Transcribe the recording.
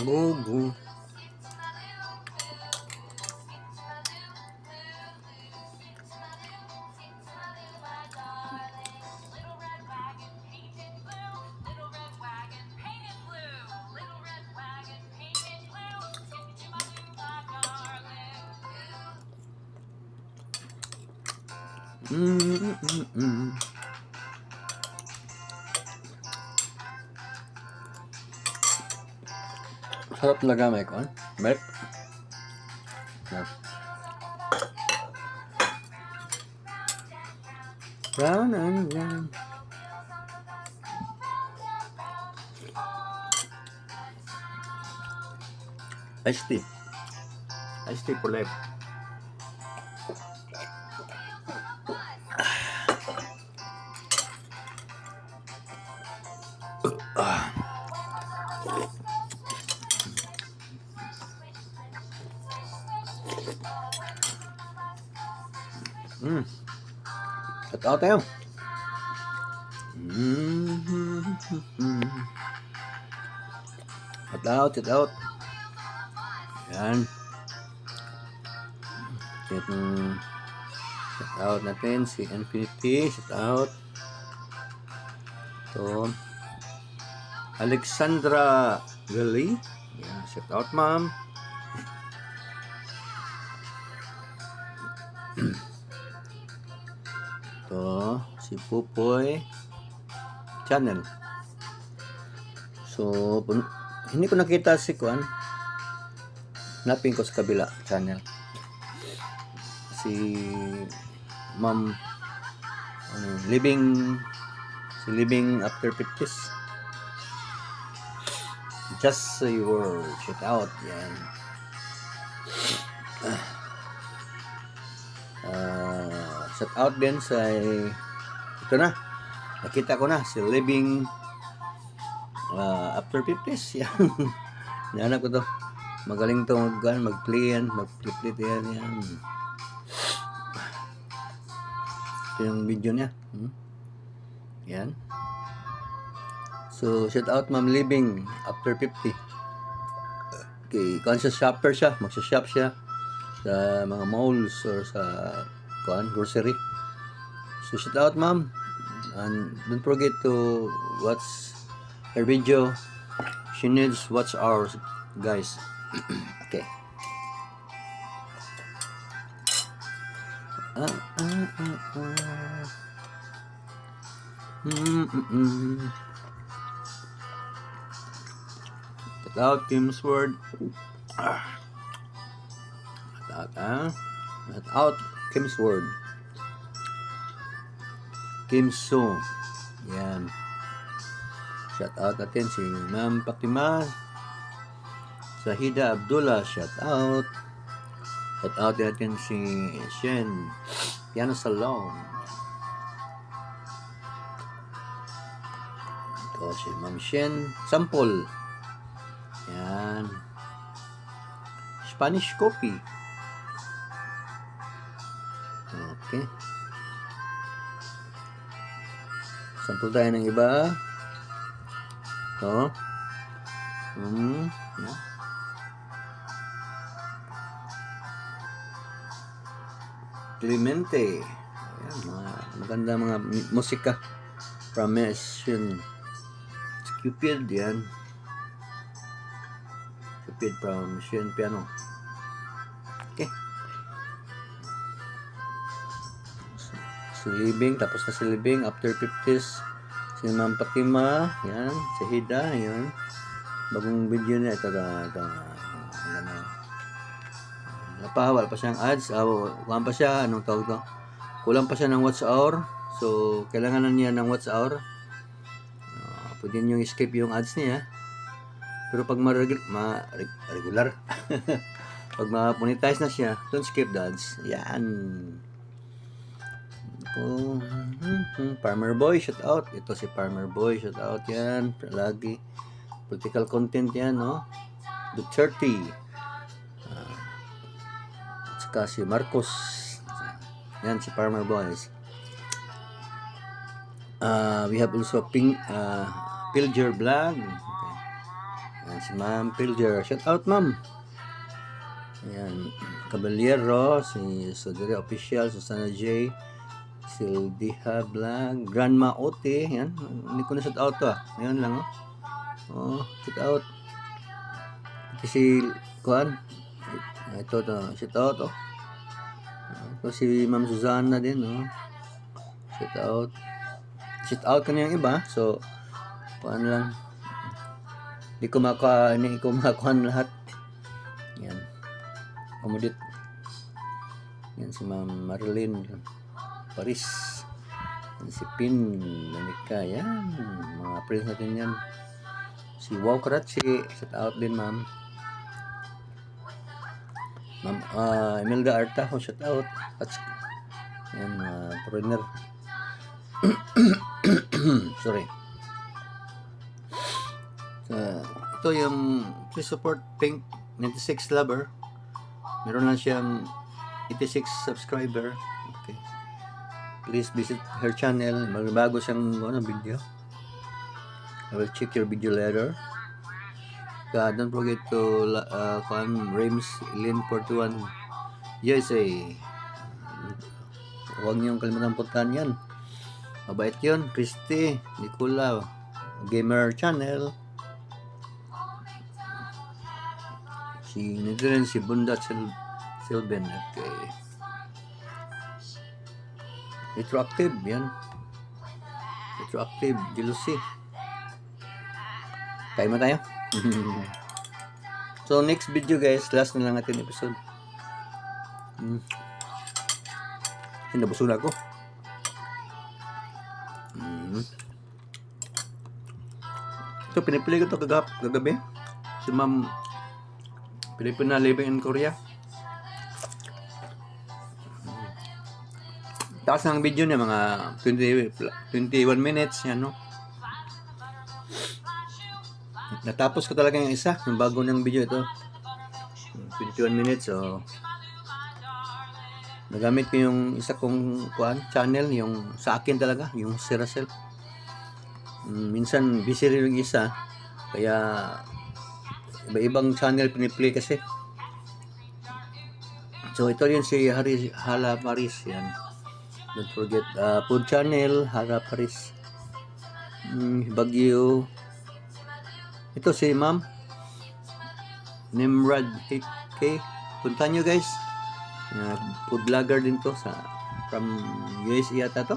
Moo moo. Sarap talaga may kon. Milk. Yeah. Round and round. Iced tea. Iced tea for life. Shout out tayo. Shout out. Yan. Shout out natin si Infinity. Shout out. So, Alexandra Gali. Yan. Shout out, ma'am. To si Pupoy channel. So, hindi ko nakita si Kuan. Hanapin ko sa kabila channel. Si Ma'am living after 50s. Just say word. Shout out. Yan. Shout out din sa ito na. Nakita ko na si living after 50s. Yan. Nahanap ko to. Magaling to mag-play yan. Mag-flip yan. Ito yung video niya. Yan. So, shout out Ma'am Living after 50. Okay, conscious shopper siya. Magsa-shop siya sa mga malls or sa grocery. So, shout out ma'am. And don't forget to watch her video. She needs watch ours, guys. Okay. Shout out Kim's Word. Shout out Kim's Word. Kim So. Yan. Shout out natin si Ma'am Fatima. Zahida Abdullah. Shout out. Shout out natin si Shen Piano Salon. Ito si Ma'am Shen Sample. Yan. Spanish Coffee. Okay. Sample tayo ng iba. Ito. Clemente. Ayan, maganda mga musika. From Mission Cupid. Yan. Cupid from Mission Piano. Okay. Si Living, tapos na si Living after 50s. Si Ma'am Fatima, yan, si Hida, yan. Bagong video niya ito napahawal pa siyang ads. Kuhaan pa siya, anong tawag to? Kulang pa siya ng watch hour. So, kailangan na niya ng watch hour. Pwede niyo skip yung ads niya. Pero pag regular pag ma-monetize na siya, don't skip the ads. Yan. Farmer Boy, shout out. Ito si Farmer Boy, shout out yan. Lagi. Political content yan, no? Duterte. saka si Marcos. Yan, si Farmer Boys. We have also Pilger Vlog. Okay. Yan, si Ma'am Pilger. Shout out, Ma'am. Ayan, Caballero, si Sodere Official, Susana J, Sildiha Vlog, Grandma Ote. Yan, hindi ko na shout out to. Ngayon lang, shout out. Ito si Kuan. Ito shout out, Ito si Ma'am Susana din, shout out. Shout out ka na yung iba. So, Kuan lang. Hindi ko makakuhan lahat. Yan. Kumudit. Yan si Ma'am Marilyn Paris. Yan si Pin Manika. Yan. Mga friends natin yan. Si Wow Karachi. Shout out din, Ma'am. Ma'am Imelda Artajo. Shout out. Yan, foreigner. Sorry. Ito yung please support Pink 96 Lover. Meron lang siyang 86 subscriber. Okay. Please visit her channel. Magbago siyang video. I will check your video later. Don't forget to Rames Lin 41 USA. Huwag niyong kalimutan puntahan yan. Mabait yun. Christy Nicola Gamer Channel. Si Netherlands, si Bundat Silben. Okay. Retroactive, yan. Retroactive, jealousy. Tayo mo tayo. So, next video guys, last na lang natin episode. Nabusog na ako. Ito, pinipili ko ito kagabi. Si Ma'am Filipina living in Korea. Taas ng video niya, mga 21 minutes yan, Natapos ko talaga yung isa, yung bago ng video ito. 21 minutes, so nagamit ko yung isa kong channel, yung sa akin talaga, yung Siracel. Minsan busy rin yung isa, kaya iba-ibang channel piniplay kasi. So ito rin si Hala Paris, yan. Don't forget food channel Hala Paris. Baguio. Ito si Ma'am Nimrod HK. Punta nyo guys. Food vlogger din to from USA yata to.